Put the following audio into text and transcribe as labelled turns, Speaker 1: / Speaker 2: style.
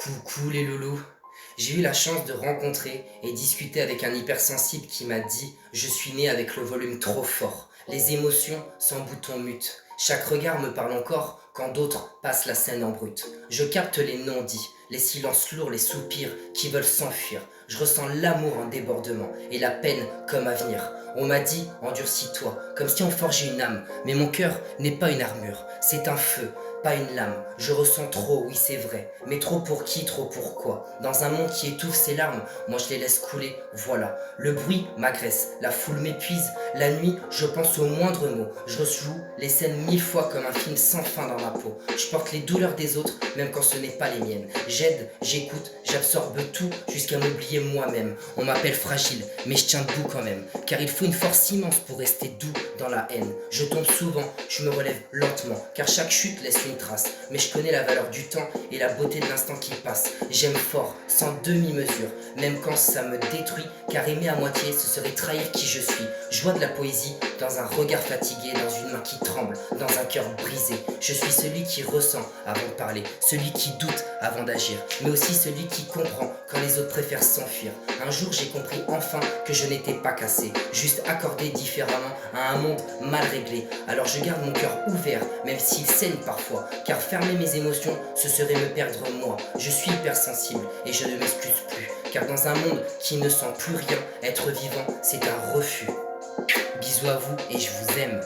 Speaker 1: Coucou les loulous. J'ai eu la chance de rencontrer et discuter avec un hypersensible qui m'a dit: je suis né avec le volume trop fort, les émotions sans bouton mute. Chaque regard me parle encore quand d'autres passent la scène en brut. Je capte les non-dits, les silences lourds, les soupirs qui veulent s'enfuir. Je ressens l'amour en débordement et la peine comme avenir. On m'a dit: endurcis-toi, comme si on forgeait une âme. Mais mon cœur n'est pas une armure, c'est un feu, pas une lame. Je ressens trop, oui c'est vrai. Mais trop pour qui, trop pourquoi? Dans un monde qui étouffe ses larmes, moi je les laisse couler, voilà. Le bruit m'agresse, la foule m'épuise. La nuit, je pense au moindre mot. Je rejoue les scènes 1000 fois comme un film sans fin dans ma peau. Je porte les douleurs des autres, même quand ce n'est pas les miennes. J'aide, j'écoute, j'absorbe tout jusqu'à m'oublier moi-même. On m'appelle fragile, mais je tiens debout quand même. Car il faut une force immense pour rester doux dans la haine. Je tombe souvent, je me relève lentement, car chaque chute laisse une trace. Mais je connais la valeur du temps et la beauté de l'instant qui passe. J'aime fort, sans demi-mesure, même quand ça me détruit, car aimer à moitié, ce serait trahir qui je suis. Je vois de la poésie dans un regard fatigué, dans une main qui tremble, dans un cœur brisé. Je suis celui qui ressent avant de parler, celui qui doute avant d'agir, mais aussi celui qui comprend quand les autres préfèrent s'enfuir. Un jour j'ai compris enfin que je n'étais pas cassé, juste accordé différemment à un monde mal réglé. Alors je garde mon cœur ouvert, même s'il saigne parfois, car fermer mes émotions, ce serait me perdre moi. Je suis hypersensible et je ne m'excuse plus, car dans un monde qui ne sent plus rien, être vivant, c'est un refus. Bisous à vous et je vous aime.